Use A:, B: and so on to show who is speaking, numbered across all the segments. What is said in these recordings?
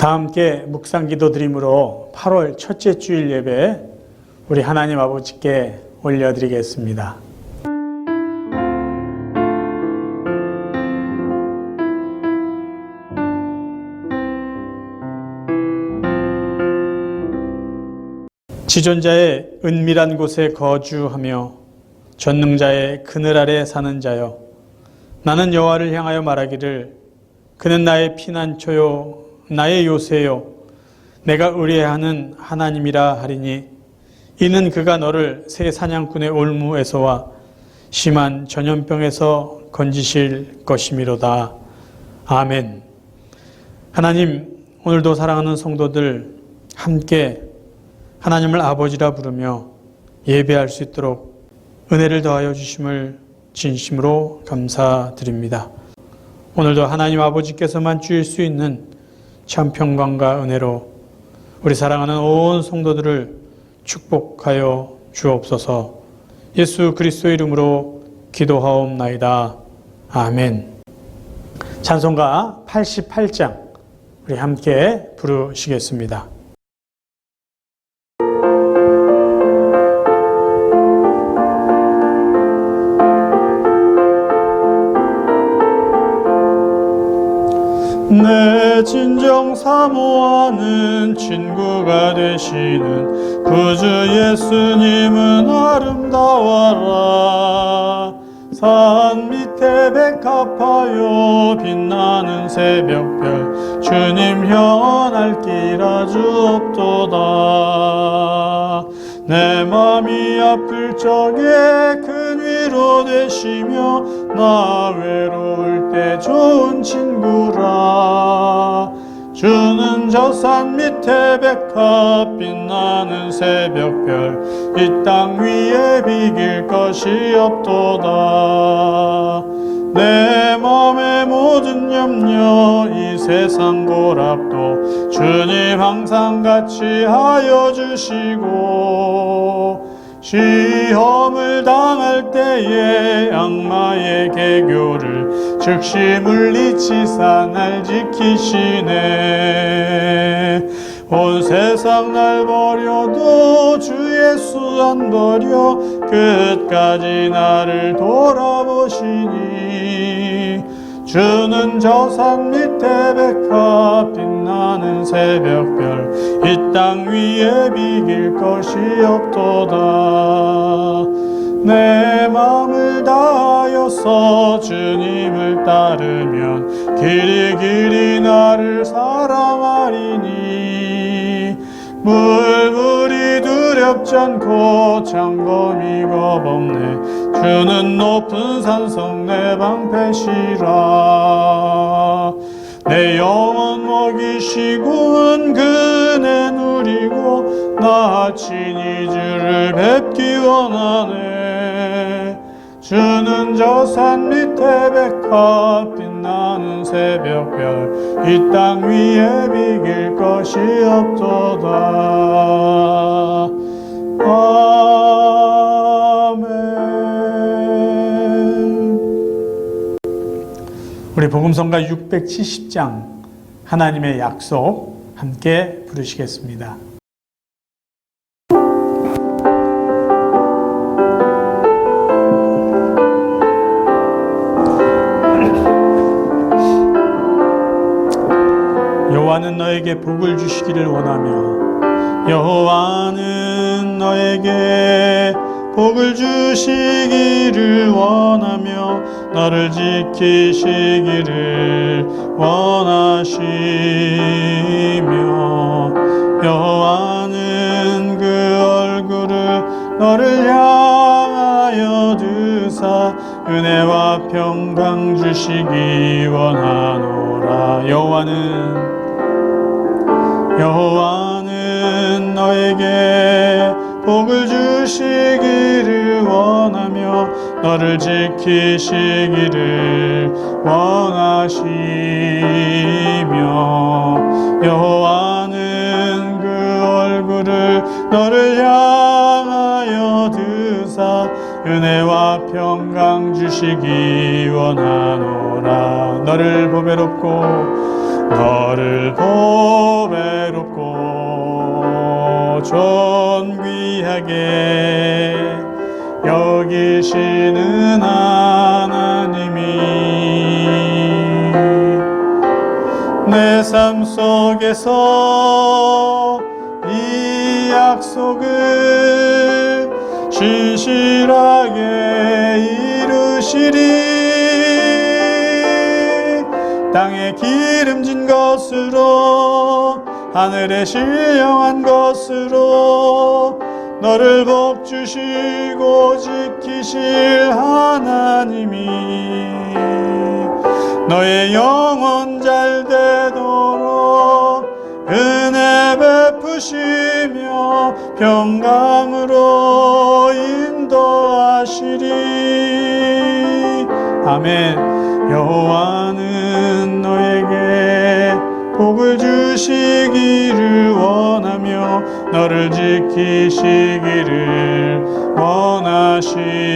A: 다 함께 묵상 기도 드림으로 8월 첫째 주일 예배 우리 하나님 아버지께 올려드리겠습니다. 지존자의 은밀한 곳에 거주하며 전능자의 그늘 아래 사는 자여, 나는 여호와를 향하여 말하기를 그는 나의 피난처요 나의 요새요 내가 의뢰하는 하나님이라 하리니 이는 그가 너를 새 사냥꾼의 올무에서와 심한 전염병에서 건지실 것이미로다. 아멘. 하나님, 오늘도 사랑하는 성도들 함께 하나님을 아버지라 부르며 예배할 수 있도록 은혜를 더하여 주심을 진심으로 감사드립니다. 오늘도 하나님 아버지께서만 주실 수 있는 참 평강과 은혜로 우리 사랑하는 온 성도들을 축복하여 주옵소서. 예수 그리스도 이름으로 기도하옵나이다. 아멘. 찬송가 88장 우리 함께 부르시겠습니다. 내 진정 사모하는 친구가 되시는 구주 예수님은 아름다워라. 산 밑에 백합하여 빛나는 새벽별 주님 현할 길 아주 없도다. 내 맘이 아플 적에 큰 위로 되시며 나 외로울 때 좋은 친구라. 주는 저 산 밑에 백합 빛나는 새벽별 이 땅 위에 비길 것이 없도다. 내 맘의 모든 염려 이 세상 고락도 주님 항상 같이 하여 주시고 시험을 당할 때에 악마의 계교를 즉시 물리치사 날 지키시네. 온 세상 날 버려도 주 예수 안 버려 끝까지 나를 돌아보시니 주는 저 산 밑에 백합 빛나는 새벽별 이 땅 위에 비길 것이 없도다. 내 마음을 다하여서 주님을 따르면 길이 길이 나를 사랑하리니 물물이 두렵지 않고 창검이 겁없네. 주는 높은 산성 내 방패시라. 내 영혼 먹이시고 은근에 누리고 나 친히 주를 뵙기 원하네. 주는 저 산 밑에 백합 빛나는 새벽별 이 땅 위에 비길 것이 없도다. 아멘. 우리 복음성가 670장 하나님의 약속 함께 부르시겠습니다. 여호와는 너에게 복을 주시기를 원하며 여호와는 너에게 복을 주시기를 원하며 너를 지키시기를 원하시며 여호와는 그 얼굴을 너를 향하여 드사 은혜와 평강 주시기 원하노라. 여호와는 너에게 복을 주시기를 원하며 너를 지키시기를 원하시며 여호와는 그 얼굴을 너를 향하여 드사 은혜와 평강 주시기 원하노라. 너를 보배롭고 너를 보배롭고 존귀하게 여기시는 하나님이 내 삶 속에서 이 약속을 신실하게 이루시리. 땅에 기름진 것으로 하늘에 신령한 것으로 너를 복주시고 지키실 하나님이 너의 영혼 잘 되도록 은혜 베푸시며 평강으로 인도하시리. 아멘. 여호와는 너에게 복을 주시기를 원하며 너를 지키시기를 원하시며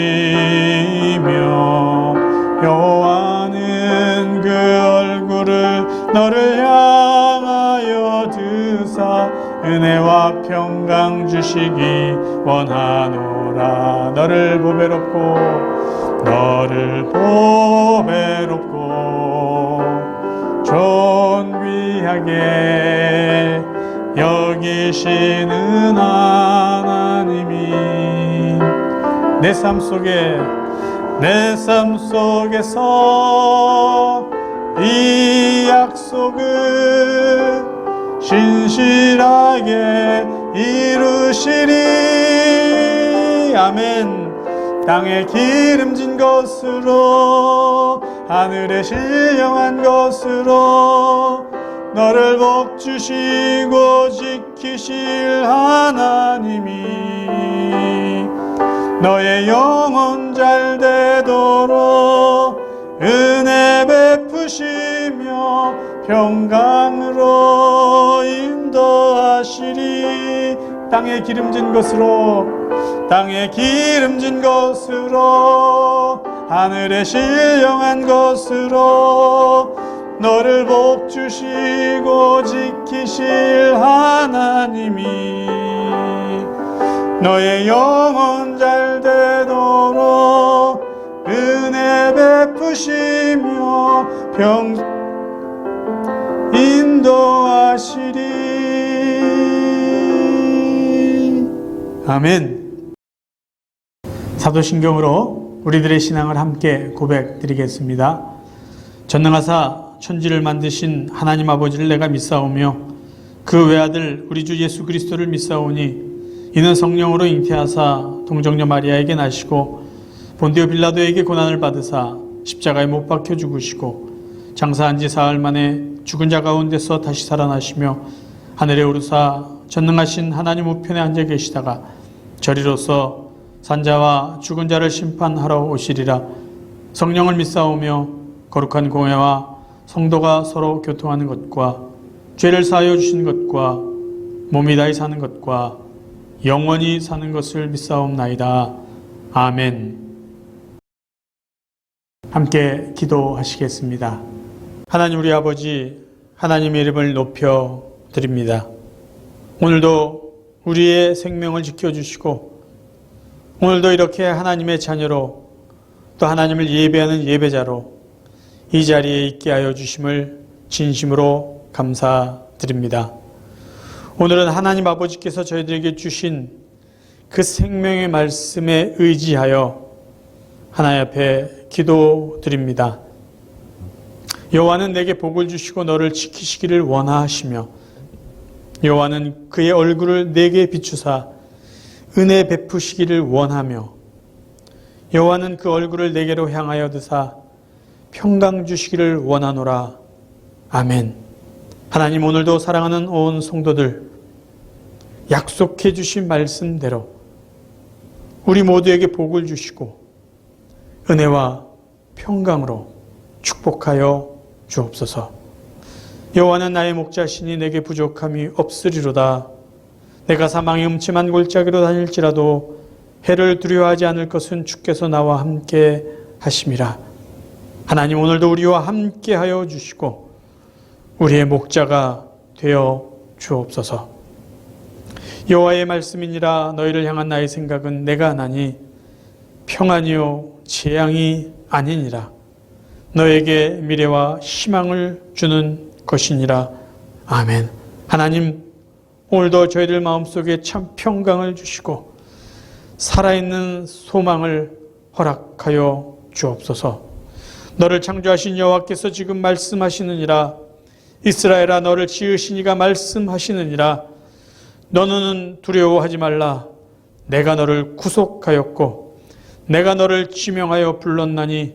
A: 여호와는 그 얼굴을 너를 향하여 드사 은혜와 평강 주시기 원하노라. 너를 보배롭고 존귀하게 여기시는 하나님이 내 삶 속에서 이 약속을 신실하게 이루시리. 아멘. 땅에 기름진 것으로 하늘에 신령한 것으로 너를 복주시고 지키실 하나님이 너의 영혼 잘 되도록 은혜 베푸시며 평강으로 인도하시리. 땅에 기름진 것으로 하늘에 신령한 것으로 너를 복주시고 지키실 하나님이 너의 영혼 잘 되도록 은혜 베푸시며 인도하시리. 아멘. 사도신경으로 우리들의 신앙을 함께 고백드리겠습니다. 전능하사 천지를 만드신 하나님 아버지를 내가 믿사오며 그 외아들 우리 주 예수 그리스도를 믿사오니 이는 성령으로 잉태하사 동정녀 마리아에게 나시고 본디오 빌라도에게 고난을 받으사 십자가에 못 박혀 죽으시고 장사한 지 사흘 만에 죽은 자 가운데서 다시 살아나시며 하늘에 오르사 전능하신 하나님 우편에 앉아 계시다가 저리로서 산자와 죽은 자를 심판하러 오시리라. 성령을 믿사오며 거룩한 공회와 성도가 서로 교통하는 것과 죄를 사하여 주신 것과 몸이 다히 사는 것과 영원히 사는 것을 믿사옵나이다. 아멘. 함께 기도하시겠습니다. 하나님 우리 아버지, 하나님의 이름을 높여 드립니다. 오늘도 우리의 생명을 지켜주시고 오늘도 이렇게 하나님의 자녀로 또 하나님을 예배하는 예배자로 이 자리에 있게 하여 주심을 진심으로 감사드립니다. 오늘은 하나님 아버지께서 저희들에게 주신 그 생명의 말씀에 의지하여 하나님 앞에 기도드립니다. 여호와는 내게 복을 주시고 너를 지키시기를 원하시며 여호와는 그의 얼굴을 내게 비추사 은혜 베푸시기를 원하며 여호와는 그 얼굴을 내게로 향하여 드사 평강 주시기를 원하노라. 아멘. 하나님 오늘도 사랑하는 온 성도들 약속해 주신 말씀대로 우리 모두에게 복을 주시고 은혜와 평강으로 축복하여 주옵소서. 여호와는 나의 목자시니 내게 부족함이 없으리로다. 내가 사망의 음침한 골짜기로 다닐지라도 해를 두려워하지 않을 것은 주께서 나와 함께 하심이라. 하나님 오늘도 우리와 함께 하여 주시고 우리의 목자가 되어 주옵소서. 여호와의 말씀이니라. 너희를 향한 나의 생각은 내가 하나니 평안이요 재앙이 아니니라. 너에게 미래와 희망을 주는 것이니라. 아멘. 하나님, 오늘도 저희들 마음속에 참 평강을 주시고 살아있는 소망을 허락하여 주옵소서. 너를 창조하신 여호와께서 지금 말씀하시느니라. 이스라엘아, 너를 지으신 이가 말씀하시느니라. 너는 두려워하지 말라. 내가 너를 구속하였고 내가 너를 지명하여 불렀나니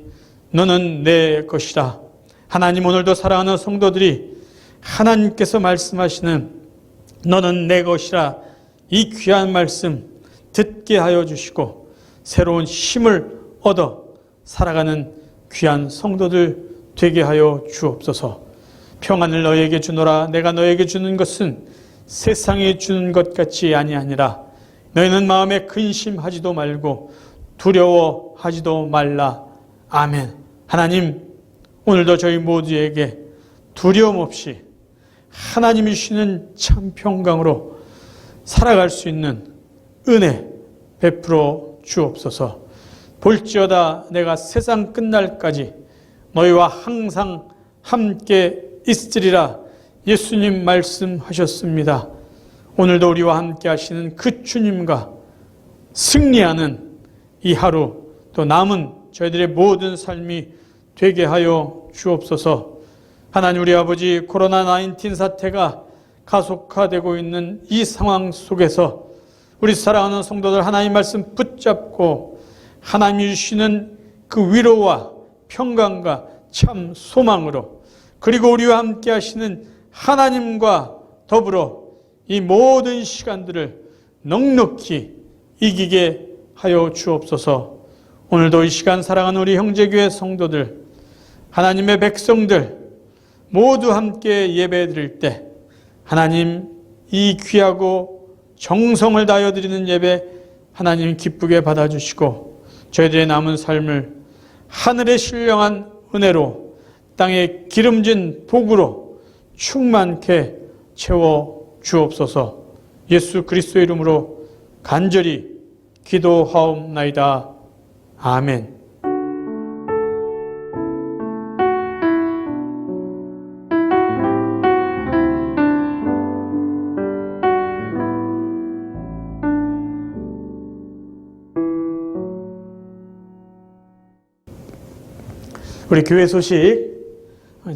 A: 너는 내 것이다. 하나님, 오늘도 사랑하는 성도들이 하나님께서 말씀하시는 너는 내 것이라 이 귀한 말씀 듣게 하여 주시고 새로운 힘을 얻어 살아가는 귀한 성도들 되게 하여 주옵소서. 평안을 너에게 주노라. 내가 너에게 주는 것은 세상에 주는 것 같이 아니하니라. 너희는 마음에 근심하지도 말고 두려워하지도 말라. 아멘. 하나님, 오늘도 저희 모두에게 두려움 없이 하나님이 주시는 참 평강으로 살아갈 수 있는 은혜 베풀어 주옵소서. 볼지어다 내가 세상 끝날까지 너희와 항상 함께 있으리라. 예수님 말씀하셨습니다. 오늘도 우리와 함께 하시는 그 주님과 승리하는 이 하루, 또 남은 저희들의 모든 삶이 되게 하여 주옵소서. 하나님, 우리 아버지, 코로나19 사태가 가속화되고 있는 이 상황 속에서 우리 사랑하는 성도들 하나님 말씀 붙잡고 하나님이 주시는 그 위로와 평강과 참 소망으로, 그리고 우리와 함께 하시는 하나님과 더불어 이 모든 시간들을 넉넉히 이기게 하여 주옵소서. 오늘도 이 시간 사랑하는 우리 형제교회 성도들, 하나님의 백성들 모두 함께 예배 드릴 때 하나님, 이 귀하고 정성을 다하여 드리는 예배 하나님 기쁘게 받아주시고 저희들의 남은 삶을 하늘의 신령한 은혜로 땅에 기름진 복으로 충만케 채워 주옵소서. 예수 그리스도의 이름으로 간절히 기도하옵나이다. 아멘. 우리 교회 소식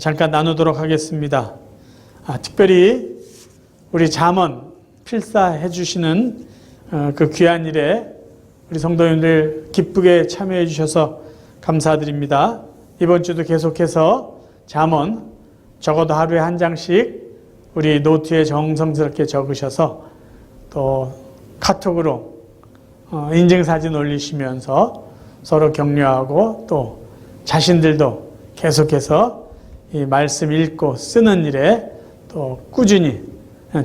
A: 잠깐 나누도록 하겠습니다. 특별히 우리 잠언 필사해 주시는 그 귀한 일에 우리 성도님들 기쁘게 참여해 주셔서 감사드립니다. 이번 주도 계속해서 잠언 적어도 하루에 한 장씩 우리 노트에 정성스럽게 적으셔서 또 카톡으로 인증사진 올리시면서 서로 격려하고 또 자신들도 계속해서 이 말씀 읽고 쓰는 일에 또 꾸준히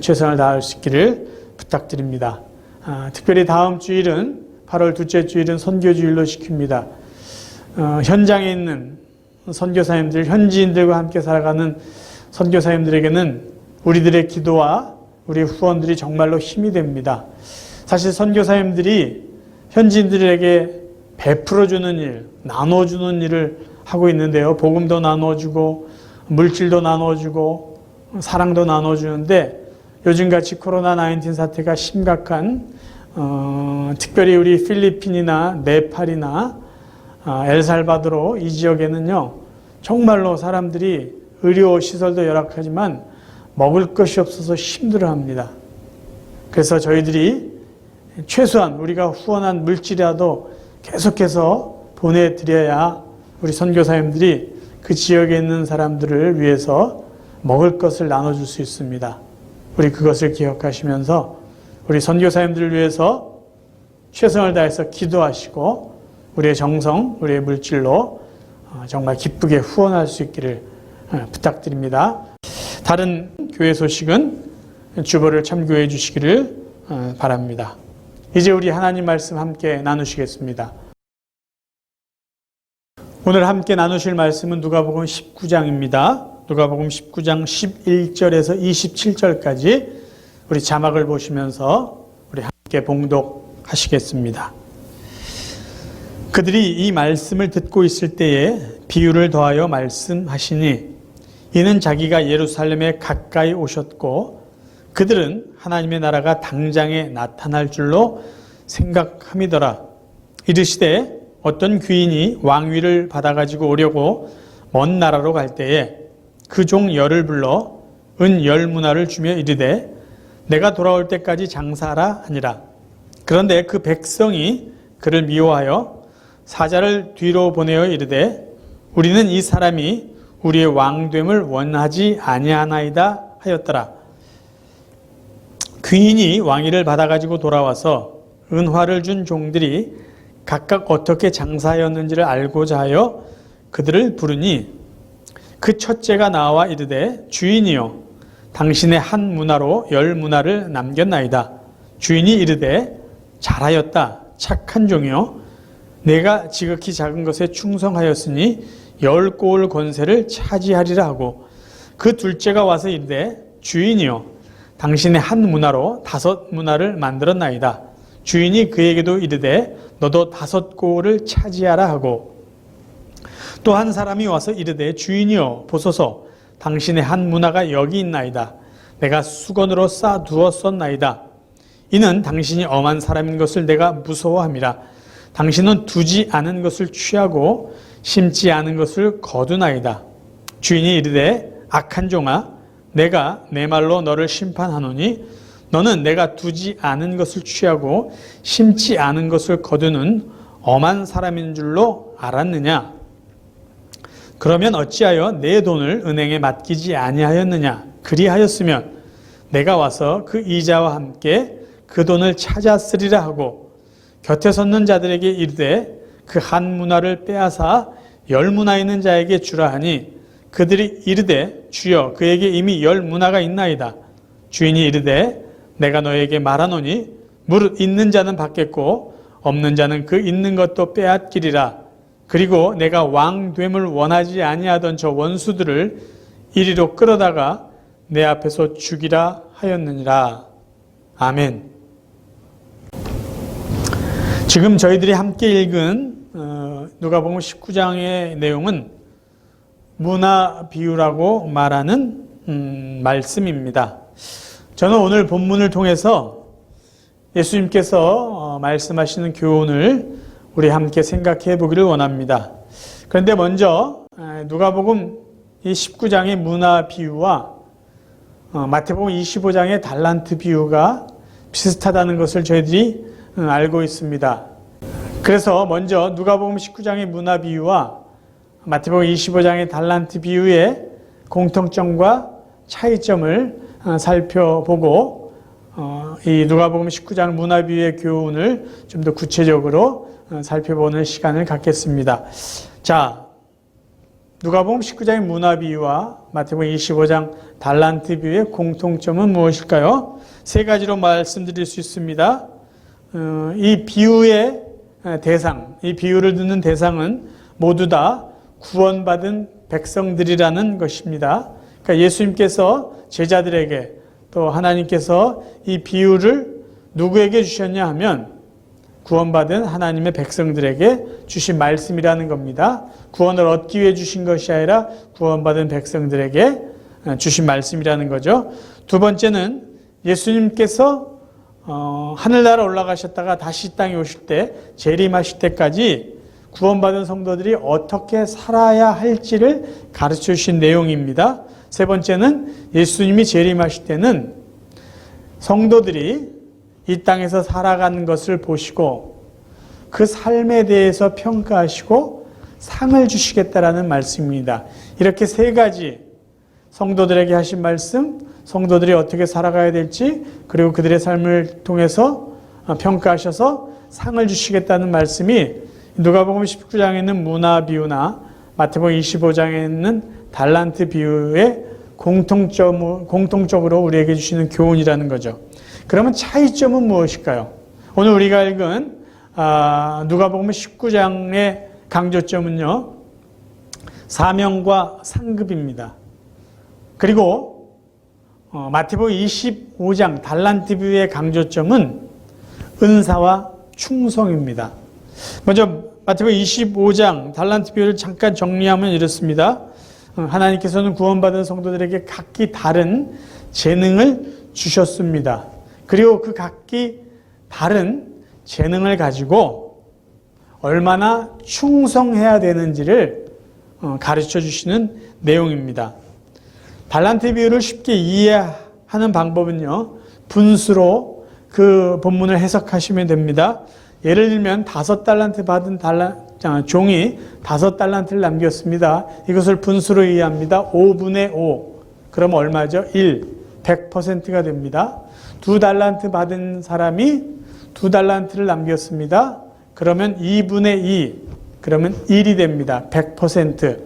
A: 최선을 다할 수 있기를 부탁드립니다. 특별히 다음 주일은 8월 둘째 주일은 선교주일로 시킵니다. 현장에 있는 선교사님들, 현지인들과 함께 살아가는 선교사님들에게는 우리들의 기도와 우리 후원들이 정말로 힘이 됩니다. 사실 선교사님들이 현지인들에게 베풀어주는 일, 나눠주는 일을 하고 있는데요. 복음도 나눠주고 물질도 나눠주고 사랑도 나눠주는데 요즘같이 코로나19 사태가 심각한 특별히 우리 필리핀이나 네팔이나 엘살바도르 이 지역에는요, 정말로 사람들이 의료시설도 열악하지만 먹을 것이 없어서 힘들어합니다. 그래서 저희들이 최소한 우리가 후원한 물질이라도 계속해서 보내드려야 우리 선교사님들이 그 지역에 있는 사람들을 위해서 먹을 것을 나눠줄 수 있습니다. 우리 그것을 기억하시면서 우리 선교사님들을 위해서 최선을 다해서 기도하시고 우리의 정성, 우리의 물질로 정말 기쁘게 후원할 수 있기를 부탁드립니다. 다른 교회 소식은 주보를 참고해 주시기를 바랍니다. 이제 우리 하나님 말씀 함께 나누시겠습니다. 오늘 함께 나누실 말씀은 누가복음 19장입니다. 누가복음 19장 11절에서 27절까지 우리 자막을 보시면서 우리 함께 봉독하시겠습니다. 그들이 이 말씀을 듣고 있을 때에 비유를 더하여 말씀하시니 이는 자기가 예루살렘에 가까이 오셨고 그들은 하나님의 나라가 당장에 나타날 줄로 생각함이더라. 이르시되 어떤 귀인이 왕위를 받아가지고 오려고 먼 나라로 갈 때에 그 종 열을 불러 은 10문화를 주며 이르되 내가 돌아올 때까지 장사하라 하니라. 그런데 그 백성이 그를 미워하여 사자를 뒤로 보내어 이르되 우리는 이 사람이 우리의 왕됨을 원하지 아니하나이다 하였더라. 귀인이 왕위를 받아가지고 돌아와서 은화를 준 종들이 각각 어떻게 장사하였는지를 알고자 하여 그들을 부르니 그 첫째가 나와 이르되 주인이여 당신의 한 문화로 10문화를 남겼나이다. 주인이 이르되 잘하였다 착한 종이여 내가 지극히 작은 것에 충성하였으니 10고을 권세를 차지하리라 하고 그 둘째가 와서 이르되 주인이여 당신의 한 문화로 5문화를 만들었나이다. 주인이 그에게도 이르되 너도 5고을을 차지하라 하고 또 한 사람이 와서 이르되 주인이여 보소서 당신의 한 문화가 여기 있나이다. 내가 수건으로 싸두었었나이다. 이는 당신이 엄한 사람인 것을 내가 무서워함이라. 당신은 두지 않은 것을 취하고 심지 않은 것을 거두나이다. 주인이 이르되 악한 종아 내가 내 말로 너를 심판하노니 너는 내가 두지 않은 것을 취하고 심지 않은 것을 거두는 엄한 사람인 줄로 알았느냐? 그러면 어찌하여 내 돈을 은행에 맡기지 아니하였느냐? 그리하였으면 내가 와서 그 이자와 함께 그 돈을 찾았으리라 하고 곁에 섰는 자들에게 이르되 그 한 문화를 빼앗아 10문화 있는 자에게 주라 하니 그들이 이르되 주여 그에게 이미 10문화가 있나이다. 주인이 이르되 내가 너에게 말하노니 무릇 있는 자는 받겠고 없는 자는 그 있는 것도 빼앗기리라. 그리고 내가 왕됨을 원하지 아니하던 저 원수들을 이리로 끌어다가 내 앞에서 죽이라 하였느니라. 아멘. 지금 저희들이 함께 읽은 누가복음 19장의 내용은 문화 비유라고 말하는 말씀입니다. 저는 오늘 본문을 통해서 예수님께서 말씀하시는 교훈을 우리 함께 생각해 보기를 원합니다. 그런데 먼저 누가복음 19장의 문화 비유와 마태복음 25장의 달란트 비유가 비슷하다는 것을 저희들이 알고 있습니다. 그래서 먼저 누가복음 19장의 문화 비유와 마태복음 25장의 달란트 비유의 공통점과 차이점을 살펴보고 이 누가복음 19장 문화 비유의 교훈을 좀 더 구체적으로 살펴보는 시간을 갖겠습니다. 자, 누가복음 19장의 문화 비유와 마태복음 25장 달란트 비유의 공통점은 무엇일까요? 세 가지로 말씀드릴 수 있습니다. 이 비유의 대상, 이 비유를 듣는 대상은 모두 다 구원받은 백성들이라는 것입니다. 그러니까 예수님께서 제자들에게 또 하나님께서 이 비유를 누구에게 주셨냐 하면 구원받은 하나님의 백성들에게 주신 말씀이라는 겁니다. 구원을 얻기 위해 주신 것이 아니라 구원받은 백성들에게 주신 말씀이라는 거죠. 두 번째는 예수님께서 하늘나라 올라가셨다가 다시 땅에 오실 때 재림하실 때까지 구원받은 성도들이 어떻게 살아야 할지를 가르쳐 주신 내용입니다. 세 번째는 예수님이 재림하실 때는 성도들이 이 땅에서 살아가는 것을 보시고 그 삶에 대해서 평가하시고 상을 주시겠다라는 말씀입니다. 이렇게 세 가지 성도들에게 하신 말씀, 성도들이 어떻게 살아가야 될지, 그리고 그들의 삶을 통해서 평가하셔서 상을 주시겠다는 말씀이 누가복음 19장에 있는 문화 비유나 마태복음 25장에 있는 달란트 비유의 공통적으로 우리에게 주시는 교훈이라는 거죠. 그러면 차이점은 무엇일까요? 오늘 우리가 읽은 누가복음 19장의 강조점은요, 사명과 상급입니다. 그리고 마태복음 25장 달란트 비유의 강조점은 은사와 충성입니다. 먼저 마태복음 25장 달란트 비유를 잠깐 정리하면 이렇습니다. 하나님께서는 구원받은 성도들에게 각기 다른 재능을 주셨습니다. 그리고 그 각기 다른 재능을 가지고 얼마나 충성해야 되는지를 가르쳐 주시는 내용입니다. 달란트 비유를 쉽게 이해하는 방법은요, 분수로 그 본문을 해석하시면 됩니다. 예를 들면 5달란트 받은 종이 5달란트를 남겼습니다. 이것을 분수로 이해합니다. 5분의 5. 그럼 얼마죠? 1. 100%가 됩니다. 2달란트 받은 사람이 2달란트를 남겼습니다. 그러면 2분의 2. 그러면 1이 됩니다. 100%.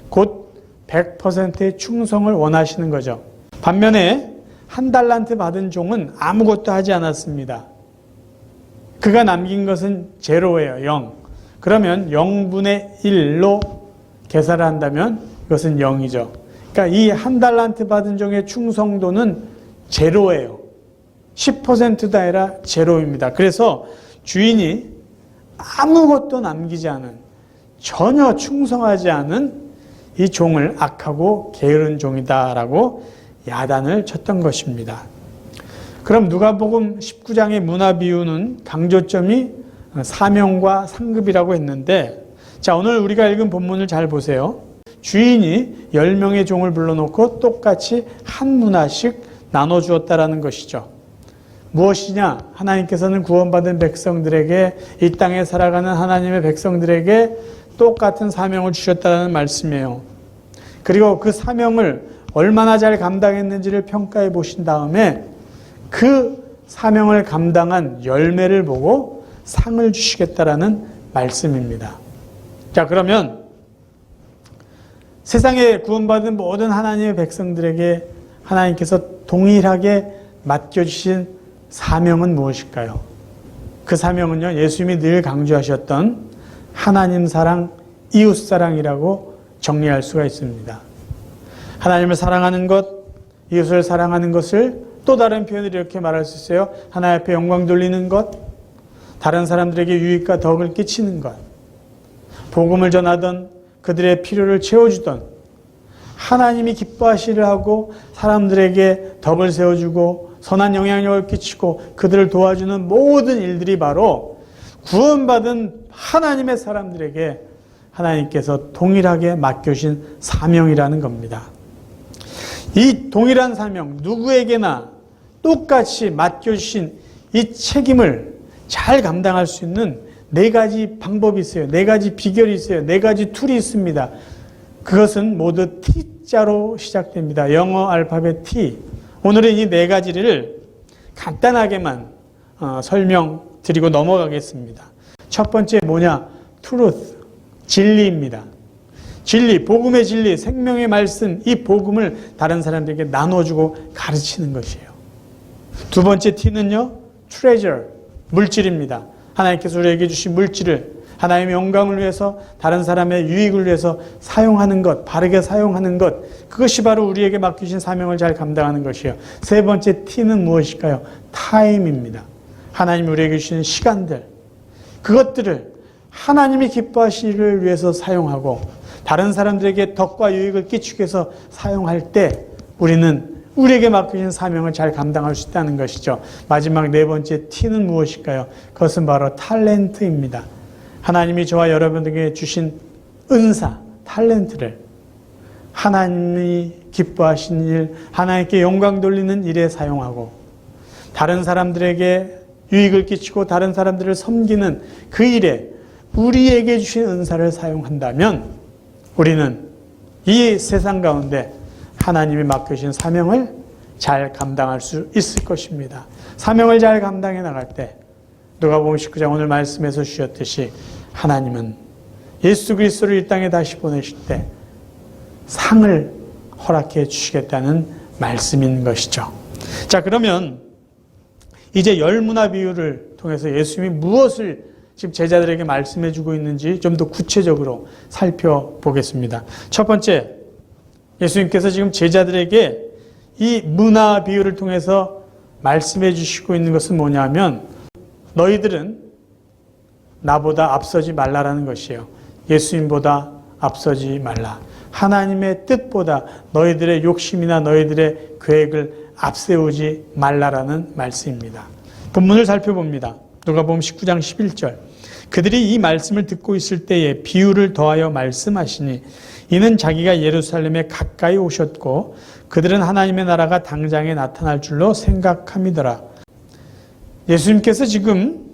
A: 곧 100%의 충성을 원하시는 거죠. 반면에 1달란트 받은 종은 아무것도 하지 않았습니다. 그가 남긴 것은 제로예요. 0. 그러면 0분의 1로 계산을 한다면 이것은 0이죠. 그러니까 이 1달란트 받은 종의 충성도는 제로예요. 10%도 아니라 제로입니다. 그래서 주인이 아무것도 남기지 않은, 전혀 충성하지 않은 이 종을 악하고 게으른 종이다라고 야단을 쳤던 것입니다. 그럼 누가복음 19장의 문화 비유는 강조점이 사명과 상급이라고 했는데, 자, 오늘 우리가 읽은 본문을 잘 보세요. 주인이 10명의 종을 불러놓고 똑같이 한 문화씩 나눠주었다라는 것이죠. 무엇이냐? 하나님께서는 구원받은 백성들에게, 이 땅에 살아가는 하나님의 백성들에게 똑같은 사명을 주셨다는 말씀이에요. 그리고 그 사명을 얼마나 잘 감당했는지를 평가해 보신 다음에 그 사명을 감당한 열매를 보고 상을 주시겠다라는 말씀입니다. 자, 그러면 세상에 구원받은 모든 하나님의 백성들에게 하나님께서 동일하게 맡겨주신 사명은 무엇일까요? 그 사명은요, 예수님이 늘 강조하셨던 하나님 사랑, 이웃 사랑이라고 정리할 수가 있습니다. 하나님을 사랑하는 것, 이웃을 사랑하는 것을 또 다른 표현으로 이렇게 말할 수 있어요. 하나님 앞에 영광 돌리는 것, 다른 사람들에게 유익과 덕을 끼치는 것, 복음을 전하던 그들의 필요를 채워주던, 하나님이 기뻐하시려 하고 사람들에게 덕을 세워주고 선한 영향력을 끼치고 그들을 도와주는 모든 일들이 바로 구원받은 하나님의 사람들에게 하나님께서 동일하게 맡겨주신 사명이라는 겁니다. 이 동일한 사명, 누구에게나 똑같이 맡겨주신 이 책임을 잘 감당할 수 있는 4가지 방법이 있어요. 4가지 비결이 있어요. 4가지 툴이 있습니다. 그것은 모두 T자로 시작됩니다. 영어 알파벳 T. 오늘은 이 4가지를 간단하게만 설명드리고 넘어가겠습니다. 첫 번째 뭐냐? truth, 진리입니다. 진리, 복음의 진리, 생명의 말씀, 이 복음을 다른 사람들에게 나눠주고 가르치는 것이에요. 두 번째 T는요, treasure, 물질입니다. 하나님께서 우리에게 주신 물질을 하나님의 영광을 위해서, 다른 사람의 유익을 위해서 사용하는 것, 바르게 사용하는 것, 그것이 바로 우리에게 맡기신 사명을 잘 감당하는 것이에요. 세 번째 T는 무엇일까요? time입니다. 하나님이 우리에게 주신 시간들, 그것들을 하나님이 기뻐하시기를 위해서 사용하고 다른 사람들에게 덕과 유익을 끼치기 위해서 사용할 때 우리는 우리에게 맡기신 사명을 잘 감당할 수 있다는 것이죠. 마지막 4번째 T는 무엇일까요? 그것은 바로 탤런트입니다. 하나님이 저와 여러분에게 주신 은사, 탤런트를 하나님이 기뻐하신 일, 하나님께 영광 돌리는 일에 사용하고 다른 사람들에게 유익을 끼치고 다른 사람들을 섬기는 그 일에 우리에게 주신 은사를 사용한다면 우리는 이 세상 가운데 하나님이 맡겨주신 사명을 잘 감당할 수 있을 것입니다. 사명을 잘 감당해 나갈 때 누가복음 19장 오늘 말씀에서 주셨듯이 하나님은 예수 그리스도를 이 땅에 다시 보내실 때 상을 허락해 주시겠다는 말씀인 것이죠. 자, 그러면 이제 열문화 비유를 통해서 예수님이 무엇을 지금 제자들에게 말씀해 주고 있는지 좀 더 구체적으로 살펴보겠습니다. 첫 번째, 예수님께서 지금 제자들에게 이 문화 비유를 통해서 말씀해 주시고 있는 것은 뭐냐면 너희들은 나보다 앞서지 말라라는 것이에요. 예수님보다 앞서지 말라. 하나님의 뜻보다 너희들의 욕심이나 너희들의 계획을 앞세우지 말라라는 말씀입니다. 본문을 살펴봅니다. 누가복음 19장 11절. 그들이 이 말씀을 듣고 있을 때에 비유를 더하여 말씀하시니 이는 자기가 예루살렘에 가까이 오셨고 그들은 하나님의 나라가 당장에 나타날 줄로 생각함이더라. 예수님께서 지금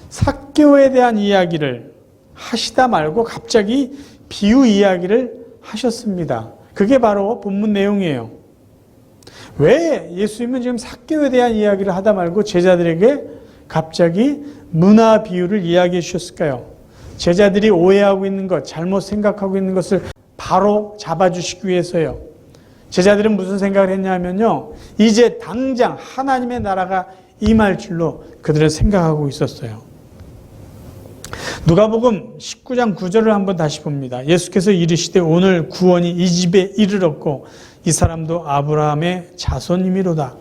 A: 삭개오에 대한 이야기를 하시다 말고 갑자기 비유 이야기를 하셨습니다. 그게 바로 본문 내용이에요. 왜 예수님은 지금 삭개오에 대한 이야기를 하다 말고 제자들에게 갑자기 문화 비유를 이야기해 주셨을까요? 제자들이 오해하고 있는 것, 잘못 생각하고 있는 것을 바로 잡아주시기 위해서요. 제자들은 무슨 생각을 했냐면요. 이제 당장 하나님의 나라가 임할 줄로 그들은 생각하고 있었어요. 누가복음 19장 9절을 한번 다시 봅니다. 예수께서 이르시되 오늘 구원이 이 집에 이르렀고 이 사람도 아브라함의 자손이미로다.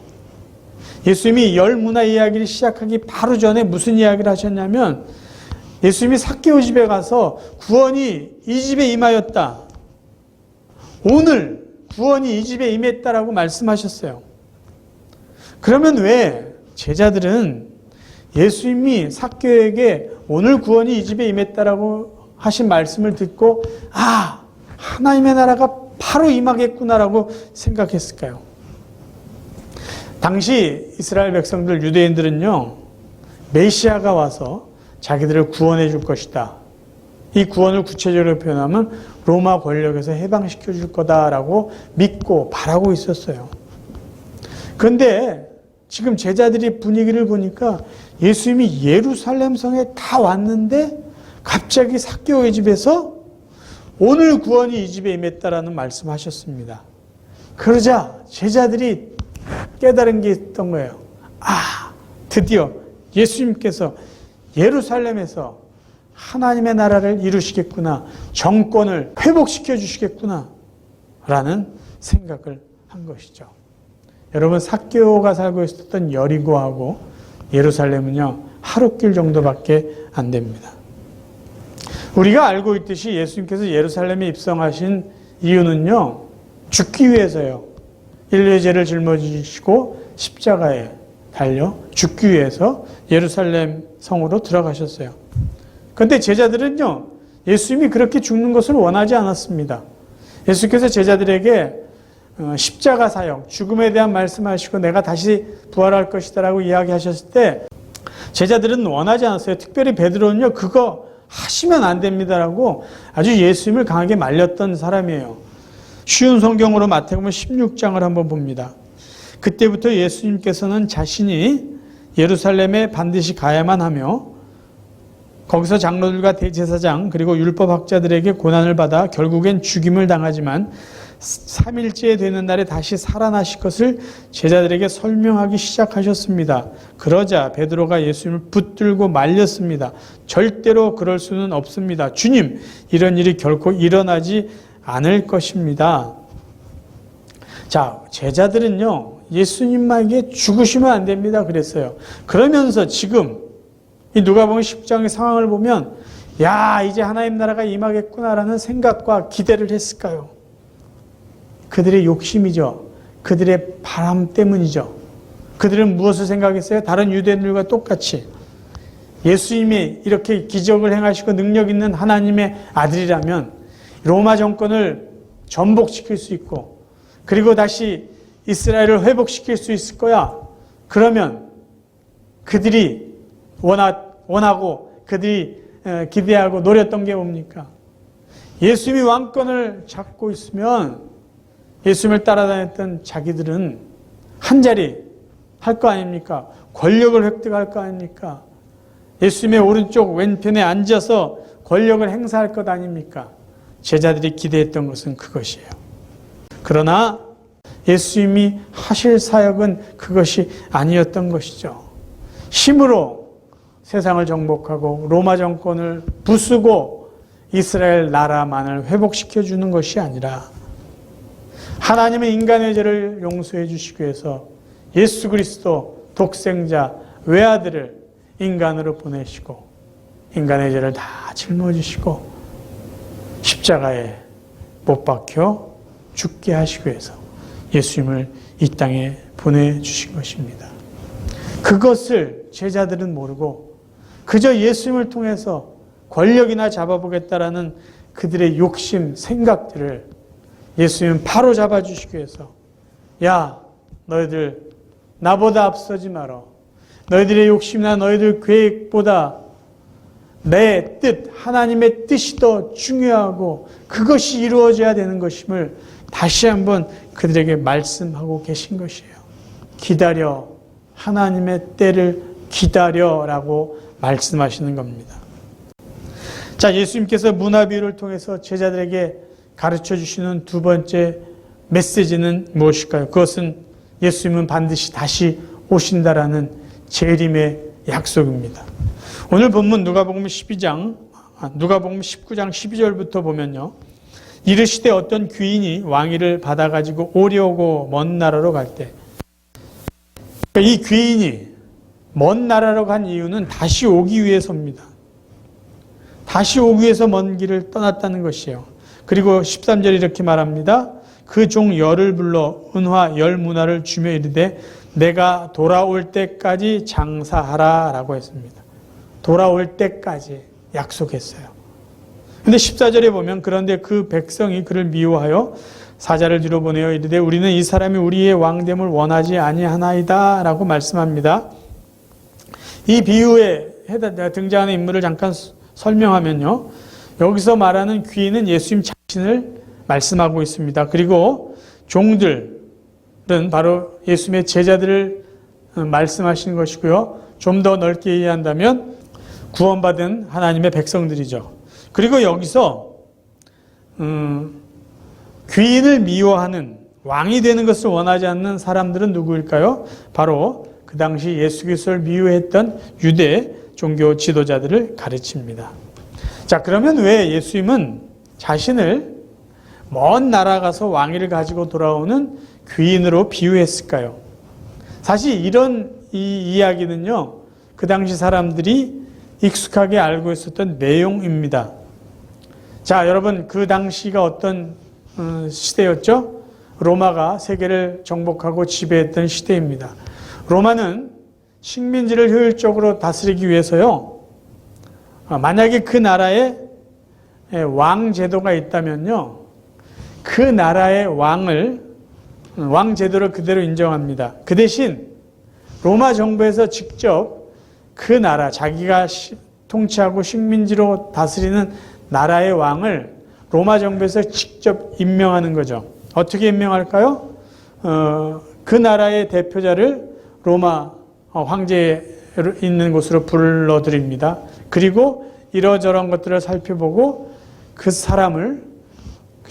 A: 예수님이 열 문화 이야기를 시작하기 바로 전에 무슨 이야기를 하셨냐면 예수님이 삭개오 집에 가서 구원이 이 집에 임하였다. 오늘 구원이 이 집에 임했다라고 말씀하셨어요. 그러면 왜 제자들은 예수님이 삭개오에게 오늘 구원이 이 집에 임했다라고 하신 말씀을 듣고 하나님의 나라가 바로 임하겠구나라고 생각했을까요? 당시 이스라엘 백성들, 유대인들은요, 메시아가 와서 자기들을 구원해 줄 것이다. 이 구원을 구체적으로 표현하면 로마 권력에서 해방시켜 줄 거다라고 믿고 바라고 있었어요. 그런데 지금 제자들이 분위기를 보니까 예수님이 예루살렘 성에 다 왔는데 갑자기 삭개오의 집에서 오늘 구원이 이 집에 임했다라는 말씀하셨습니다. 그러자 제자들이 깨달은 게 있던 거예요. 드디어 예수님께서 예루살렘에서 하나님의 나라를 이루시겠구나. 정권을 회복시켜 주시겠구나. 라는 생각을 한 것이죠. 여러분, 삭개오가 살고 있었던 여리고하고 예루살렘은요, 하루길 정도밖에 안 됩니다. 우리가 알고 있듯이 예수님께서 예루살렘에 입성하신 이유는요, 죽기 위해서요. 인류의 죄를 짊어지시고 십자가에 달려 죽기 위해서 예루살렘 성으로 들어가셨어요. 그런데 제자들은요, 예수님이 그렇게 죽는 것을 원하지 않았습니다. 예수께서 제자들에게 십자가 사역, 죽음에 대한 말씀하시고 내가 다시 부활할 것이다라고 이야기하셨을 때 제자들은 원하지 않았어요. 특별히 베드로는요, 그거 하시면 안 됩니다라고 아주 예수님을 강하게 말렸던 사람이에요. 쉬운 성경으로 마태복음 16장을 한번 봅니다. 그때부터 예수님께서는 자신이 예루살렘에 반드시 가야만 하며 거기서 장로들과 대제사장 그리고 율법학자들에게 고난을 받아 결국엔 죽임을 당하지만 3일째 되는 날에 다시 살아나실 것을 제자들에게 설명하기 시작하셨습니다. 그러자 베드로가 예수님을 붙들고 말렸습니다. 절대로 그럴 수는 없습니다. 주님, 이런 일이 결코 일어나지 않을 것입니다. 자, 제자들은요, 예수님에게 죽으시면 안 됩니다. 그랬어요. 그러면서 지금 이 누가복음 10장의 상황을 보면 이제 하나님 나라가 임하겠구나라는 생각과 기대를 했을까요? 그들의 욕심이죠. 그들의 바람 때문이죠. 그들은 무엇을 생각했어요? 다른 유대인들과 똑같이 예수님이 이렇게 기적을 행하시고 능력 있는 하나님의 아들이라면 로마 정권을 전복시킬 수 있고 그리고 다시 이스라엘을 회복시킬 수 있을 거야. 그러면 그들이 원하고 그들이 기대하고 노렸던 게 뭡니까? 예수님이 왕권을 잡고 있으면 예수님을 따라다녔던 자기들은 한자리 할 거 아닙니까? 권력을 획득할 거 아닙니까? 예수님의 오른쪽 왼편에 앉아서 권력을 행사할 것 아닙니까? 제자들이 기대했던 것은 그것이에요. 그러나 예수님이 하실 사역은 그것이 아니었던 것이죠. 힘으로 세상을 정복하고 로마 정권을 부수고 이스라엘 나라만을 회복시켜 주는 것이 아니라 하나님의 인간의 죄를 용서해 주시기 위해서 예수 그리스도 독생자 외아들을 인간으로 보내시고 인간의 죄를 다 짊어지시고 십자가에 못 박혀 죽게 하시기 위해서 예수님을 이 땅에 보내주신 것입니다. 그것을 제자들은 모르고 그저 예수님을 통해서 권력이나 잡아보겠다라는 그들의 욕심, 생각들을 예수님은 바로 잡아주시기 위해서 야, 너희들 나보다 앞서지 마라. 너희들의 욕심이나 너희들 계획보다 내 뜻, 하나님의 뜻이 더 중요하고 그것이 이루어져야 되는 것임을 다시 한번 그들에게 말씀하고 계신 것이에요. 기다려. 하나님의 때를 기다려라고 말씀하시는 겁니다. 자, 예수님께서 문화비유를 통해서 제자들에게 가르쳐 주시는 두 번째 메시지는 무엇일까요? 그것은 예수님은 반드시 다시 오신다라는 재림의 약속입니다. 오늘 본문 누가복음 19장 12절부터 보면요. 이르시되 어떤 귀인이 왕위를 받아가지고 오려고 먼 나라로 갈 때, 이 귀인이 먼 나라로 간 이유는 다시 오기 위해서입니다. 다시 오기 위해서 먼 길을 떠났다는 것이에요. 그리고 13절 이렇게 말합니다. 그 종 열을 불러 은화 열 문화를 주며 이르되 내가 돌아올 때까지 장사하라 라고 했습니다. 돌아올 때까지 약속했어요. 근데 14절에 보면 그런데 그 백성이 그를 미워하여 사자를 뒤로 보내어 이르되 우리는 이 사람이 우리의 왕됨을 원하지 아니하나이다 라고 말씀합니다. 이 비유에 등장하는 인물을 잠깐 설명하면요. 여기서 말하는 귀인은 예수님 자신을 말씀하고 있습니다. 그리고 종들은 바로 예수님의 제자들을 말씀하시는 것이고요. 좀 더 넓게 이해한다면 구원받은 하나님의 백성들이죠. 그리고 여기서 귀인을 미워하는 왕이 되는 것을 원하지 않는 사람들은 누구일까요? 바로 그 당시 예수 그리스도를 미워했던 유대 종교 지도자들을 가르칩니다. 자, 그러면 왜 예수님은 자신을 먼 나라 가서 왕위를 가지고 돌아오는 귀인으로 비유했을까요? 사실 이런 이 이야기는요, 그 당시 사람들이 익숙하게 알고 있었던 내용입니다. 자, 여러분, 그 당시가 어떤 시대였죠? 로마가 세계를 정복하고 지배했던 시대입니다. 로마는 식민지를 효율적으로 다스리기 위해서요, 만약에 그 나라에 왕 제도가 있다면요, 그 나라의 왕 제도를 그대로 인정합니다. 그 대신 로마 정부에서 직접 그 나라, 자기가 통치하고 식민지로 다스리는 나라의 왕을 로마 정부에서 직접 임명하는 거죠. 어떻게 임명할까요? 그 나라의 대표자를 로마 황제에 있는 곳으로 불러드립니다. 그리고 이러저런 것들을 살펴보고 그 사람을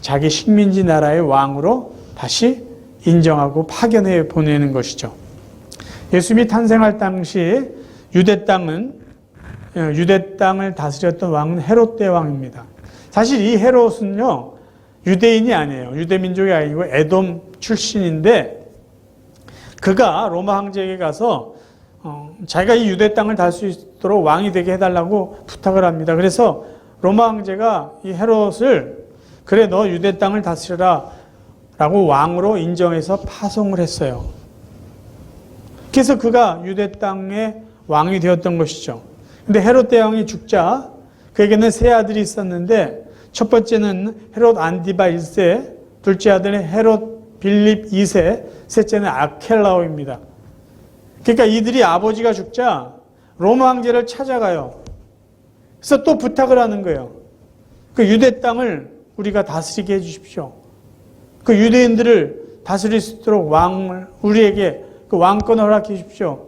A: 자기 식민지 나라의 왕으로 다시 인정하고 파견해 보내는 것이죠. 예수님이 탄생할 당시 유대 땅을 다스렸던 왕은 헤롯 대왕입니다. 사실 이 헤롯은요, 유대인이 아니에요. 유대민족이 아니고 에돔 출신인데 그가 로마 황제에게 가서 자기가 이 유대 땅을 다스릴 수 있도록 왕이 되게 해달라고 부탁을 합니다. 그래서 로마 황제가 이 헤롯을 그래 너 유대 땅을 다스려라 라고 왕으로 인정해서 파송을 했어요. 그래서 그가 유대 땅의 왕이 되었던 것이죠. 근데 헤롯 대왕이 죽자 그에게는 세 아들이 있었는데 첫 번째는 헤롯 안디바 1세, 둘째 아들은 헤롯 빌립 2세, 셋째는 아켈라오입니다. 그러니까 이들이 아버지가 죽자 로마 황제를 찾아가요. 그래서 또 부탁을 하는 거예요. 그 유대 땅을 우리가 다스리게 해주십시오. 그 유대인들을 다스릴 수 있도록 우리에게 그 왕권을 허락해 주십시오.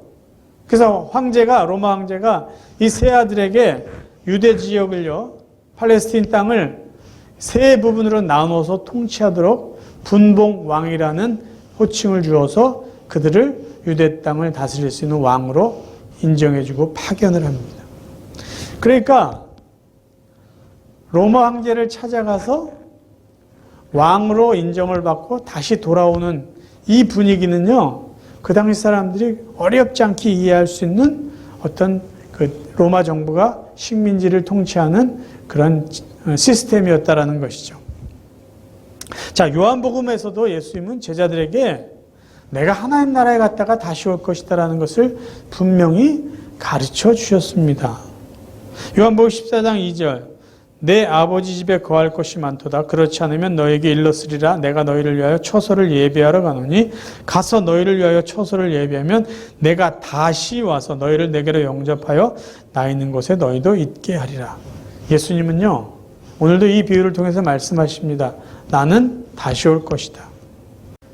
A: 그래서 로마 황제가 이 세 아들에게 유대 지역을요, 팔레스틴 땅을 세 부분으로 나눠서 통치하도록 분봉왕이라는 호칭을 주어서 그들을 유대 땅을 다스릴 수 있는 왕으로 인정해주고 파견을 합니다. 그러니까 로마 황제를 찾아가서 왕으로 인정을 받고 다시 돌아오는 이 분위기는요, 그 당시 사람들이 어렵지 않게 이해할 수 있는 어떤 그 로마 정부가 식민지를 통치하는 그런 시스템이었다라는 것이죠. 자, 요한복음에서도 예수님은 제자들에게 내가 하나님 나라에 갔다가 다시 올 것이다라는 것을 분명히 가르쳐 주셨습니다. 요한복음 14장 2절 내 아버지 집에 거할 것이 많도다. 그렇지 않으면 너에게 일렀으리라. 내가 너희를 위하여 처소를 예비하러 가노니 가서 너희를 위하여 처소를 예비하면 내가 다시 와서 너희를 내게로 영접하여 나 있는 곳에 너희도 있게 하리라. 예수님은요, 오늘도 이 비유를 통해서 말씀하십니다. 나는 다시 올 것이다.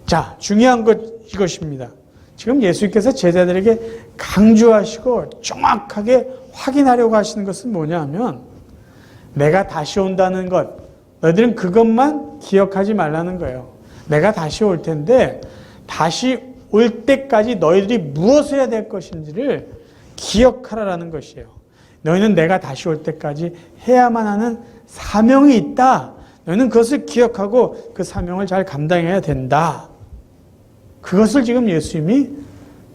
A: 자, 중요한 것 이것입니다. 지금 예수님께서 제자들에게 강조하시고 정확하게 확인하려고 하시는 것은 뭐냐 하면 내가 다시 온다는 것, 너희들은 그것만 기억하지 말라는 거예요. 내가 다시 올 텐데 다시 올 때까지 너희들이 무엇을 해야 될 것인지를 기억하라라는 것이에요. 너희는 내가 다시 올 때까지 해야만 하는 사명이 있다. 너희는 그것을 기억하고 그 사명을 잘 감당해야 된다. 그것을 지금 예수님이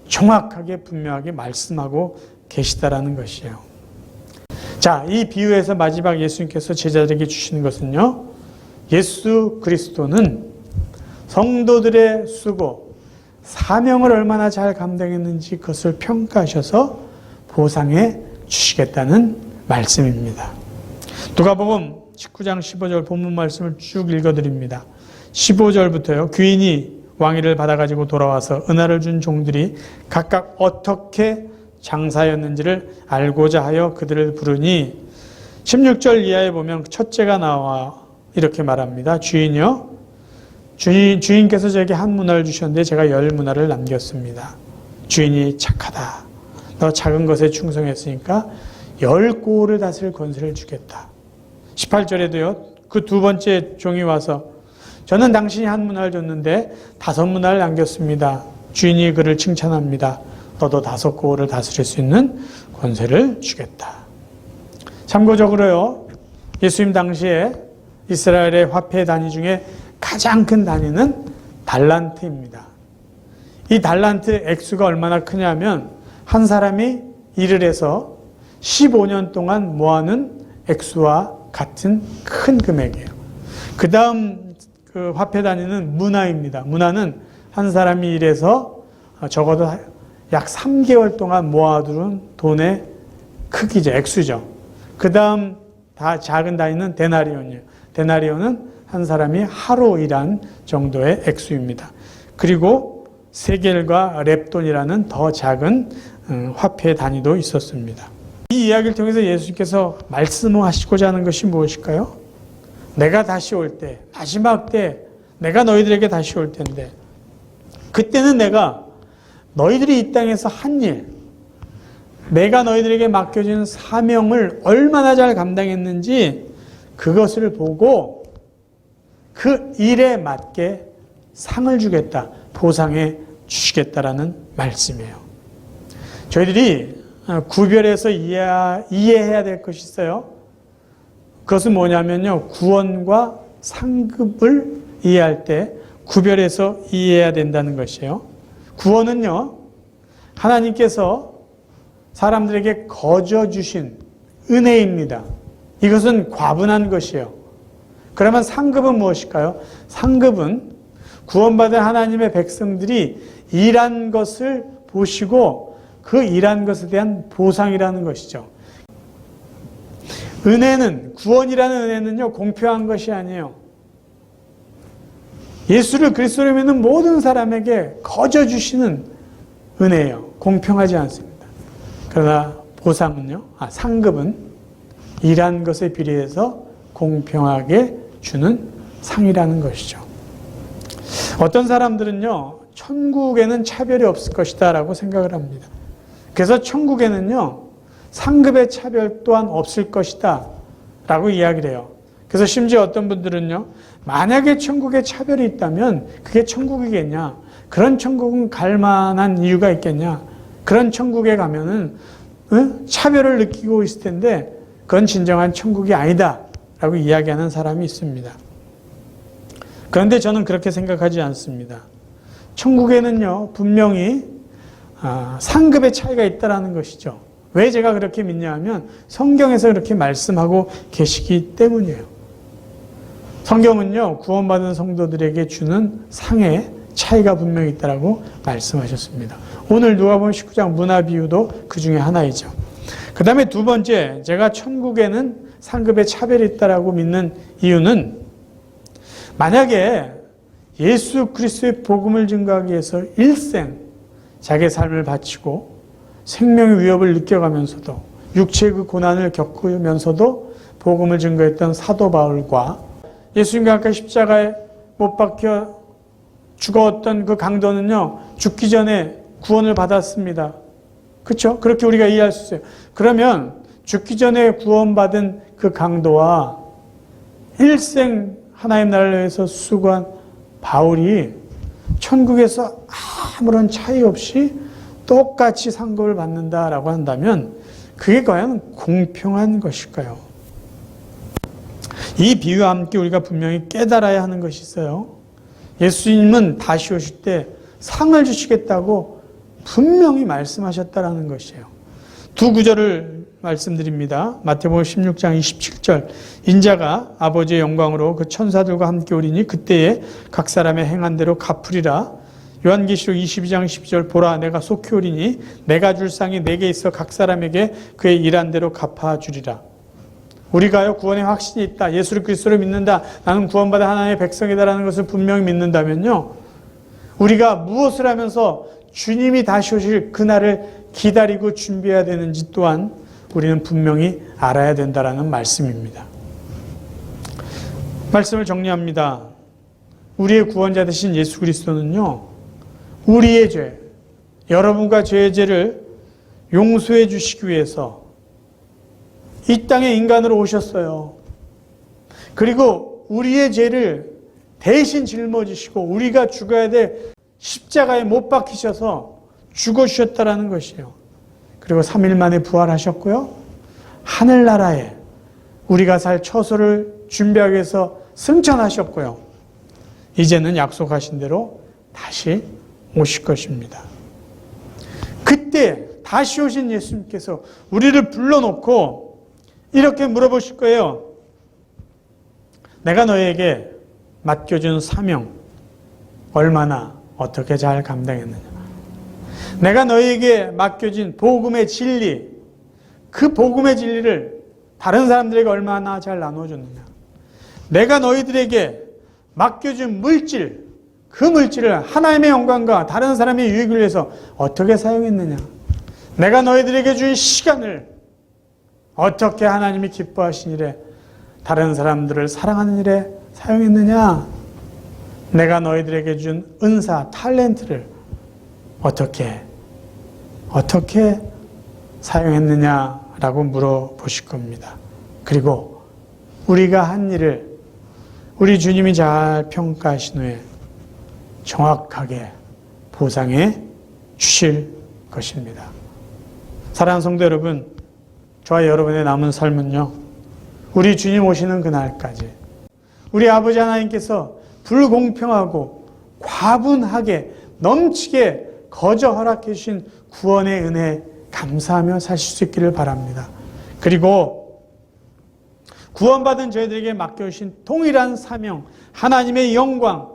A: 정확하게 분명하게 말씀하고 계시다라는 것이에요. 자, 이 비유에서 마지막 예수님께서 제자들에게 주시는 것은요, 예수 그리스도는 성도들의 수고, 사명을 얼마나 잘 감당했는지 그것을 평가하셔서 보상해 주시겠다는 말씀입니다. 누가복음 19장 15절 본문 말씀을 쭉 읽어드립니다. 15절부터요. 귀인이 왕위를 받아가지고 돌아와서 은화를 준 종들이 각각 어떻게 장사였는지를 알고자 하여 그들을 부르니 16절 이하에 보면 첫째가 나와 이렇게 말합니다. 주인이요, 주인께서 제게 한 문화를 주셨는데 제가 10문화를 남겼습니다. 주인이 착하다. 너 작은 것에 충성했으니까 10고을을 다스릴 권세를 주겠다. 18절에도요. 그 두 번째 종이 와서 저는 당신이 한 문화를 줬는데 5문화를 남겼습니다. 주인이 그를 칭찬합니다. 너도 5고을을 다스릴 수 있는 권세를 주겠다. 참고적으로요, 예수님 당시에 이스라엘의 화폐 단위 중에 가장 큰 단위는 달란트입니다. 이 달란트 액수가 얼마나 크냐면 한 사람이 일을 해서 15년 동안 모아는 액수와 같은 큰 금액이에요. 그 다음 그 화폐 단위는 문화입니다. 문화는 한 사람이 일해서 적어도 약 3개월 동안 모아두는 돈의 크기죠. 액수죠. 그 다음 다 작은 단위는 데나리온이에요. 데나리온은 한 사람이 하루 일한 정도의 액수입니다. 그리고 세겔과 렙돈이라는 더 작은 화폐 단위도 있었습니다. 이 이야기를 통해서 예수님께서 말씀하시고자 하는 것이 무엇일까요? 내가 다시 올 때, 마지막 때 내가 너희들에게 다시 올 텐데 그때는 내가 너희들이 이 땅에서 한 일, 내가 너희들에게 맡겨진 사명을 얼마나 잘 감당했는지 그것을 보고 그 일에 맞게 상을 주겠다, 보상해 주시겠다라는 말씀이에요. 저희들이 구별해서 이해해야 될 것이 있어요. 그것은 뭐냐면요, 구원과 상급을 이해할 때 구별해서 이해해야 된다는 것이에요. 구원은요, 하나님께서 사람들에게 거저 주신 은혜입니다. 이것은 과분한 것이에요. 그러면 상급은 무엇일까요? 상급은 구원받은 하나님의 백성들이 일한 것을 보시고 그 일한 것에 대한 보상이라는 것이죠. 은혜는, 구원이라는 은혜는요, 공평한 것이 아니에요. 예수를 그리스도로 믿는 모든 사람에게 거저 주시는 은혜예요. 공평하지 않습니다. 그러나 보상은요, 상급은 일한 것에 비례해서 공평하게 주는 상이라는 것이죠. 어떤 사람들은요, 천국에는 차별이 없을 것이다 라고 생각을 합니다. 그래서 천국에는요, 상급의 차별 또한 없을 것이다 라고 이야기를 해요. 그래서 심지어 어떤 분들은요, 만약에 천국에 차별이 있다면 그게 천국이겠냐? 그런 천국은 갈 만한 이유가 있겠냐? 그런 천국에 가면은 차별을 느끼고 있을 텐데 그건 진정한 천국이 아니다 라고 이야기하는 사람이 있습니다. 그런데 저는 그렇게 생각하지 않습니다. 천국에는요, 분명히 상급의 차이가 있다는 것이죠. 왜 제가 그렇게 믿냐 하면 성경에서 그렇게 말씀하고 계시기 때문이에요. 성경은요, 구원받은 성도들에게 주는 상의 차이가 분명히 있다고 말씀하셨습니다. 오늘 누가복음 19장 문화 비유도 그 중에 하나이죠. 그 다음에 두 번째, 제가 천국에는 상급의 차별이 있다고 믿는 이유는 만약에 예수 그리스도의 복음을 증거하기 위해서 일생 자기의 삶을 바치고 생명의 위협을 느껴가면서도 육체의 그 고난을 겪으면서도 복음을 증거했던 사도 바울과 예수님과 함께 십자가에 못 박혀 죽었던 그 강도는요, 죽기 전에 구원을 받았습니다. 그렇죠? 그렇게 우리가 이해할 수 있어요. 그러면 죽기 전에 구원받은 그 강도와 일생 하나님 나라를 위해서 수고한 바울이 천국에서 아무런 차이 없이 똑같이 상급을 받는다라고 한다면 그게 과연 공평한 것일까요? 이 비유와 함께 우리가 분명히 깨달아야 하는 것이 있어요. 예수님은 다시 오실 때 상을 주시겠다고 분명히 말씀하셨다라는 것이에요. 두 구절을 말씀드립니다. 마태복음 16장 27절, 인자가 아버지의 영광으로 그 천사들과 함께 오리니 그때에 각 사람의 행한 대로 갚으리라. 요한계시록 22장 12절, 보라 내가 속히 오리니 내가 줄 상이 내게 있어 각 사람에게 그의 일한 대로 갚아주리라. 우리가요, 구원의 확신이 있다, 예수 그리스도를 믿는다, 나는 구원받은 하나님의 백성이다라는 것을 분명히 믿는다면요, 우리가 무엇을 하면서 주님이 다시 오실 그날을 기다리고 준비해야 되는지 또한 우리는 분명히 알아야 된다라는 말씀입니다. 말씀을 정리합니다. 우리의 구원자 되신 예수 그리스도는요, 우리의 죄, 여러분과 저의 죄를 용서해 주시기 위해서 이 땅에 인간으로 오셨어요. 그리고 우리의 죄를 대신 짊어지시고 우리가 죽어야 될 십자가에 못 박히셔서 죽어주셨다라는 것이에요. 그리고 3일 만에 부활하셨고요, 하늘나라에 우리가 살 처소를 준비하기 위해서 승천하셨고요, 이제는 약속하신 대로 다시 오실 것입니다. 그때 다시 오신 예수님께서 우리를 불러놓고 이렇게 물어보실 거예요. 내가 너에게 맡겨준 사명 얼마나 어떻게 잘 감당했느냐. 내가 너에게 맡겨진 복음의 진리, 그 복음의 진리를 다른 사람들에게 얼마나 잘 나눠줬느냐. 내가 너희들에게 맡겨준 물질, 그 물질을 하나님의 영광과 다른 사람의 유익을 위해서 어떻게 사용했느냐. 내가 너희들에게 준 시간을 어떻게 하나님이 기뻐하신 일에, 다른 사람들을 사랑하는 일에 사용했느냐. 내가 너희들에게 준 은사, 탤런트를 어떻게 사용했느냐라고 물어보실 겁니다. 그리고 우리가 한 일을 우리 주님이 잘 평가하신 후에 정확하게 보상해 주실 것입니다. 사랑하는 성도 여러분, 저와 여러분의 남은 삶은요, 우리 주님 오시는 그날까지 우리 아버지 하나님께서 불공평하고 과분하게 넘치게 거저 허락해 주신 구원의 은혜에 감사하며 사실 수 있기를 바랍니다. 그리고 구원받은 저희들에게 맡겨주신 동일한 사명, 하나님의 영광,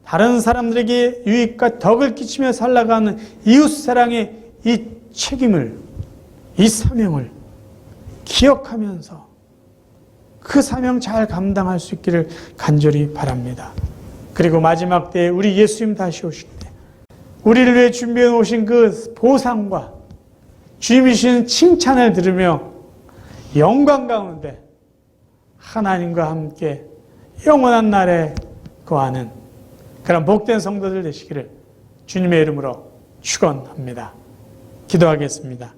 A: 다른 사람들에게 유익과 덕을 끼치며 살아가는 이웃사랑의 이 책임을, 이 사명을 기억하면서 그 사명 잘 감당할 수 있기를 간절히 바랍니다. 그리고 마지막 때에 우리 예수님 다시 오실 때 우리를 위해 준비해 오신 그 보상과 주님이 주시는 칭찬을 들으며 영광 가운데 하나님과 함께 영원한 날에 거하는 그런 복된 성도들 되시기를 주님의 이름으로 축원합니다. 기도하겠습니다.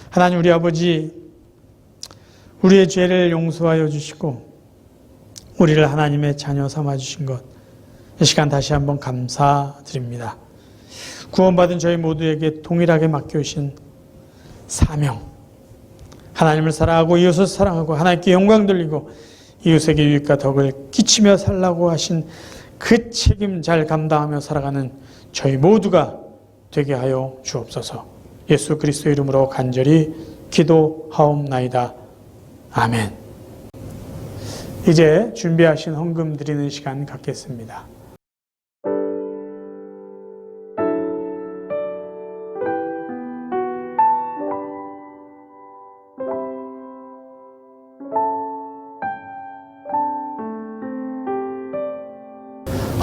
A: 하나님 우리 아버지, 우리의 죄를 용서하여 주시고 우리를 하나님의 자녀 삼아 주신 것, 이 시간 다시 한번 감사드립니다. 구원받은 저희 모두에게 동일하게 맡겨주신 사명, 하나님을 사랑하고 이웃을 사랑하고 하나님께 영광 돌리고 이웃에게 유익과 덕을 끼치며 살라고 하신 그 책임 잘 감당하며 살아가는 저희 모두가 되게 하여 주옵소서. 예수 그리스도 이름으로 간절히 기도하옵나이다. 아멘. 이제 준비하신 헌금 드리는 시간 갖겠습니다.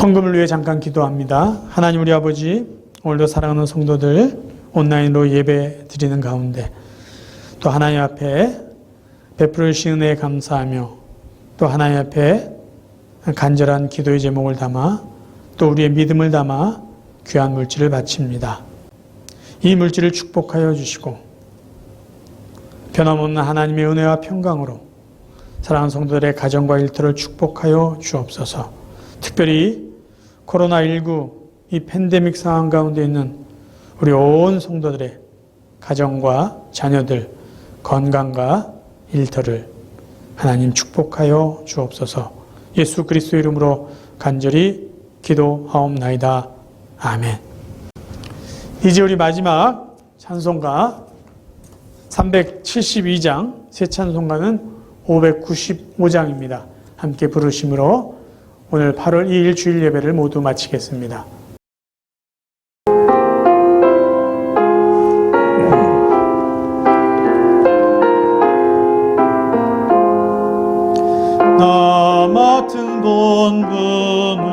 A: 헌금을 위해 잠깐 기도합니다. 하나님 우리 아버지, 오늘도 사랑하는 성도들 온라인으로 예배 드리는 가운데 또 하나님 앞에 베풀어 주신 은혜에 감사하며 또 하나님 앞에 간절한 기도의 제목을 담아 또 우리의 믿음을 담아 귀한 물질을 바칩니다. 이 물질을 축복하여 주시고 변함없는 하나님의 은혜와 평강으로 사랑하는 성도들의 가정과 일터를 축복하여 주옵소서. 특별히 코로나19 이 팬데믹 상황 가운데 있는 우리 온 성도들의 가정과 자녀들 건강과 일터를 하나님 축복하여 주옵소서. 예수 그리스도 이름으로 간절히 기도하옵나이다. 아멘. 이제 우리 마지막 찬송가 372장, 새 찬송가는 595장입니다. 함께 부르심으로 오늘 8월 2일 주일 예배를 모두 마치겠습니다. 나 맡은 본분은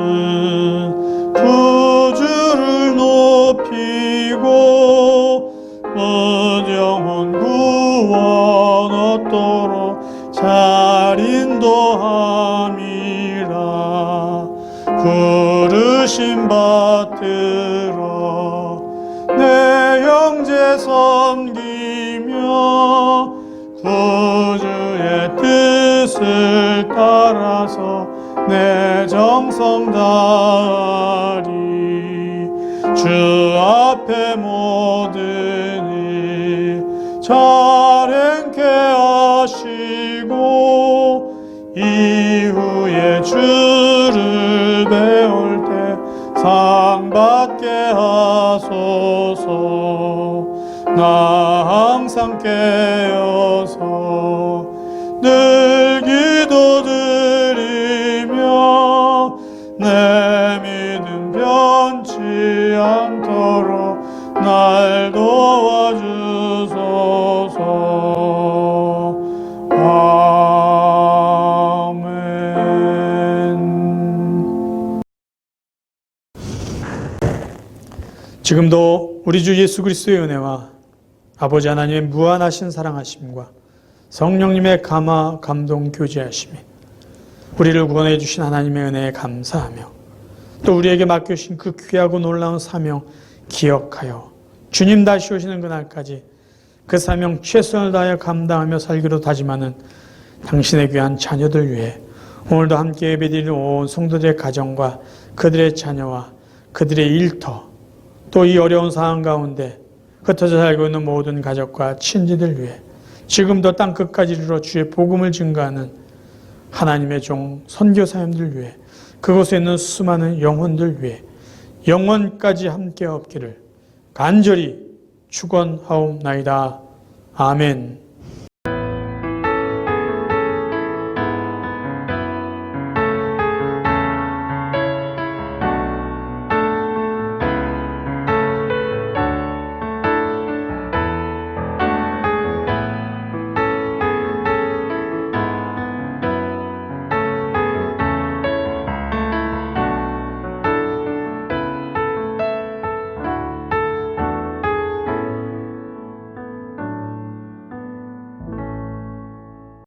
A: 구주를 높이고 영원 구원 얻도록 잘 인도함이라. 부르심 받들어 내 형제 섬기며 구주의 뜻을 따라서 내 정성 다하리. 주 앞에 모든 일 잘 행케 하시고 이후에 주를 배울 때 상 받게 하소서. 나 항상 깨어서 늘 기도드리며 내 믿음 변치 않도록 날 도와주소서. 아멘. 지금도 우리 주 예수 그리스도의 은혜와 아버지 하나님의 무한하신 사랑하심과 성령님의 감화 감동 교제하심이 우리를 구원해 주신 하나님의 은혜에 감사하며 또 우리에게 맡겨주신 그 귀하고 놀라운 사명 기억하여 주님 다시 오시는 그날까지 그 사명 최선을 다하여 감당하며 살기로 다짐하는 당신의 귀한 자녀들 위해 오늘도 함께 예배드리는 온 성도들의 가정과 그들의 자녀와 그들의 일터 또 이 어려운 상황 가운데 흩어져 살고 있는 모든 가족과 친지들 위해 지금도 땅 끝까지 이르러 주의 복음을 증거하는 하나님의 종 선교사님들 위해 그곳에 있는 수많은 영혼들 위해 영원까지 함께 없기를 간절히 축원하옵나이다. 아멘.